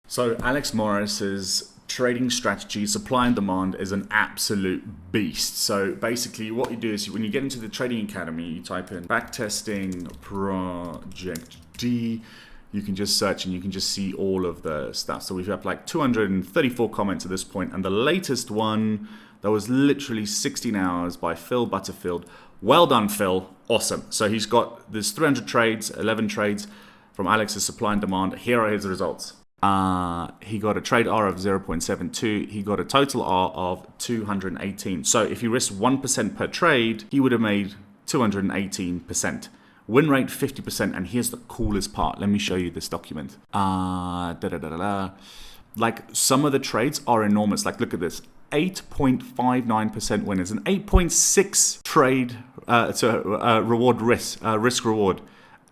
So Alex Morris's trading strategy, supply and demand, is an absolute beast. So basically what you do is when you get into the Trading Academy, you type in backtesting project D. You can just search and you can just see all of the stuff. So we've got like 234 comments at this point, and the latest one that was literally 16 hours by Phil Butterfield. Well done, Phil. Awesome. So he's got this 300 trades, 11 trades from Alex's supply and demand. Here are his results. He got a trade R of 0.72. He got a total R of 218. So if he risked 1% per trade, he would have made 218%. Win rate 50%. And here's the coolest part. Let me show you this document. Like some of the trades are enormous. Like look at this. 8.59% winners and 8.6 trade reward risk reward.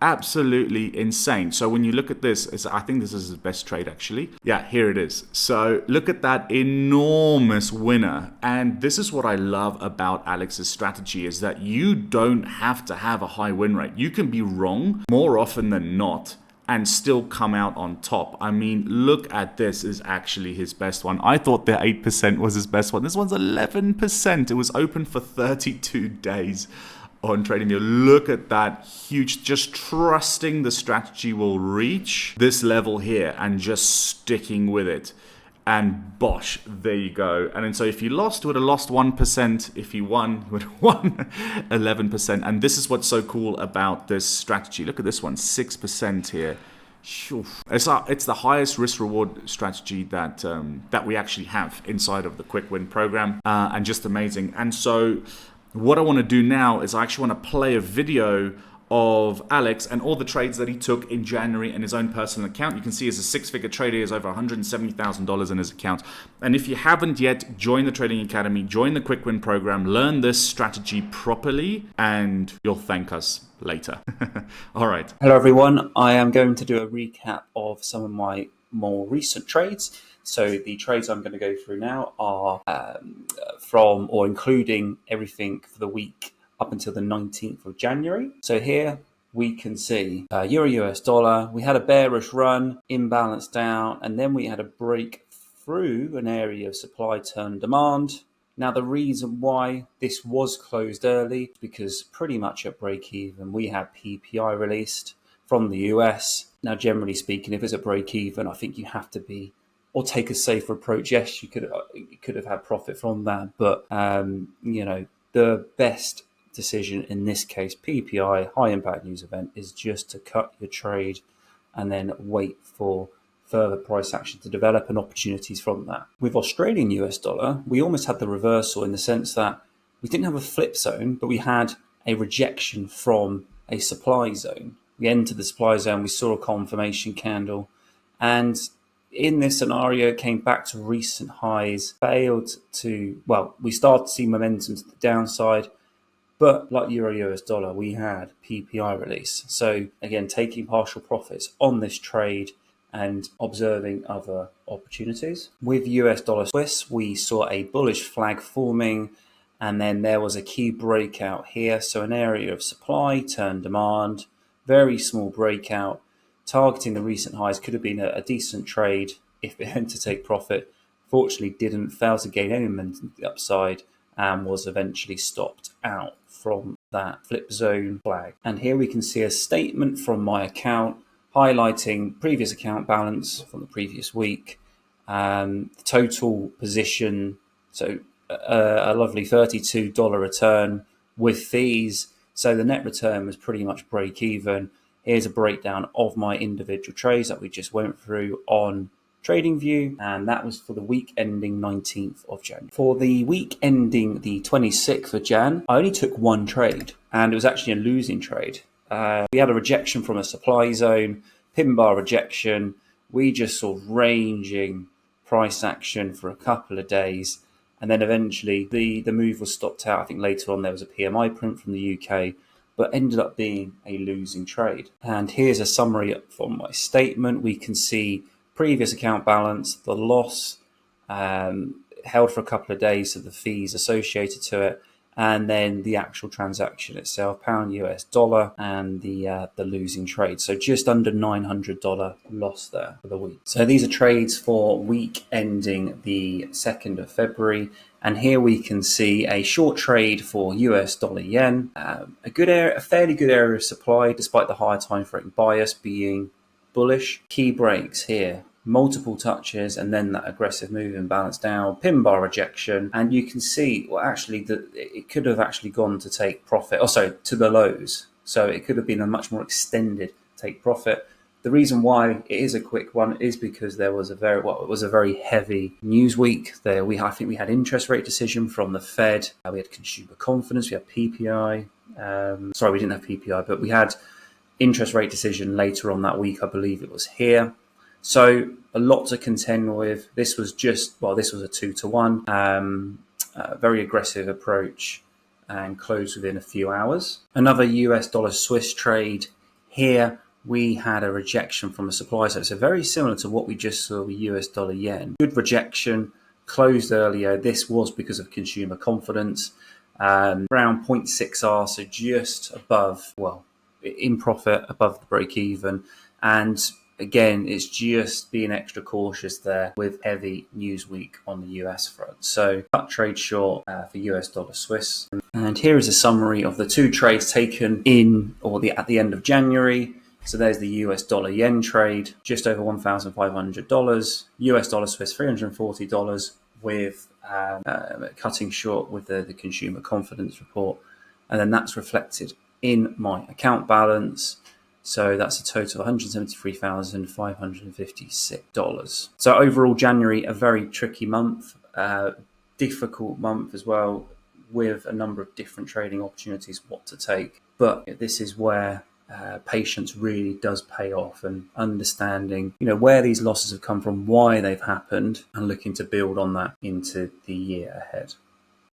Absolutely insane. So when you look at this, I think this is his best trade actually. Yeah, here it is. So look at that enormous winner. And this is what I love about Alex's strategy, is that you don't have to have a high win rate. You can be wrong more often than not and still come out on top. I mean, look at this, is actually his best one. I thought the 8% was his best one. This one's 11%. It was open for 32 days on TradingView. Look at that, huge, just trusting the strategy will reach this level here and just sticking with it. And bosh, there you go. And then so if you lost, you would have lost 1%. If you won, you would have won 11%. And this is what's so cool about this strategy. Look at this one, 6% here. It's the highest risk reward strategy that we actually have inside of the Quick Win program, and just amazing. And so what I want to do now is I actually want to play a video of Alex and all the trades that he took in January in his own personal account. You can see as a six-figure trader, he has over $170,000 in his account. And if you haven't yet, join the Trading Academy, join the Quick Win program, learn this strategy properly, and you'll thank us later. All right. Hello, everyone. I am going to do a recap of some of my more recent trades. So the trades I'm going to go through now are from or including everything for the week up until the 19th of January. So here we can see Euro US dollar. We had a bearish run, imbalance down, and then we had a break through an area of supply turn demand. Now, the reason why this was closed early is because pretty much at break even, we had PPI released from the US. Now, generally speaking, if it's a break even, I think you have to be or take a safer approach. Yes, you could have had profit from that, but the best decision in this case, PPI, high impact news event, is just to cut your trade and then wait for further price action to develop and opportunities from that. With Australian US dollar, we almost had the reversal in the sense that we didn't have a flip zone, but we had a rejection from a supply zone. We entered the supply zone, we saw a confirmation candle, and in this scenario, it came back to recent highs, we started to see momentum to the downside. But like Euro US dollar, we had PPI release. So again, taking partial profits on this trade and observing other opportunities. With US dollar Swiss, we saw a bullish flag forming, and then there was a key breakout here. So an area of supply turned demand, very small breakout, targeting the recent highs. Could have been a decent trade if it had to take profit. Fortunately, didn't, fail to gain any momentum to the upside, and was eventually stopped out from that flip zone flag. And here we can see a statement from my account highlighting previous account balance from the previous week, total position, so a lovely $32 return with fees. So the net return was pretty much break even. Here's a breakdown of my individual trades that we just went through on TradingView, and that was for the week ending 19th of January. For the week ending the 26th of Jan, I only took one trade, and it was actually a losing trade. We had a rejection from a supply zone, pin bar rejection. We just saw ranging price action for a couple of days, and then eventually the move was stopped out. I think later on there was a PMI print from the UK, but ended up being a losing trade. And here's a summary from my statement. We can see previous account balance, the loss held for a couple of days, so the fees associated to it, and then the actual transaction itself, pound US dollar, and the losing trade. So just under $900 loss there for the week. So these are trades for week ending the 2nd of February. And here we can see a short trade for US dollar yen, a fairly good area of supply, despite the higher time frame bias being bullish. Key breaks here, multiple touches, and then that aggressive move in balance down, pin bar rejection, and you can see, well, actually, that it could have actually gone to take profit, to the lows. So it could have been a much more extended take profit. The reason why it is a quick one is because there was it was a very heavy news week. I think we had interest rate decision from the Fed. We had consumer confidence. We had PPI. We didn't have PPI, but we had interest rate decision later on that week. I believe it was here. So a lot to contend with. This was a 2-to-1, very aggressive approach, and closed within a few hours. Another US dollar Swiss trade here. We had a rejection from a supply side. So very similar to what we just saw with US dollar yen. Good rejection, closed earlier. This was because of consumer confidence. Around 0.6R, so just above, in profit, above the break even. And again, it's just being extra cautious there with heavy news week on the US front. So cut trade short for US dollar Swiss. And here is a summary of the two trades taken at the end of January. So there's the US dollar yen trade, just over $1,500. US dollar Swiss, $340 with cutting short with the consumer confidence report. And then that's reflected in my account balance. So that's a total of $173,556. So overall, January, a very tricky month, difficult month as well, with a number of different trading opportunities, what to take. But this is where patience really does pay off, and understanding, where these losses have come from, why they've happened, and looking to build on that into the year ahead.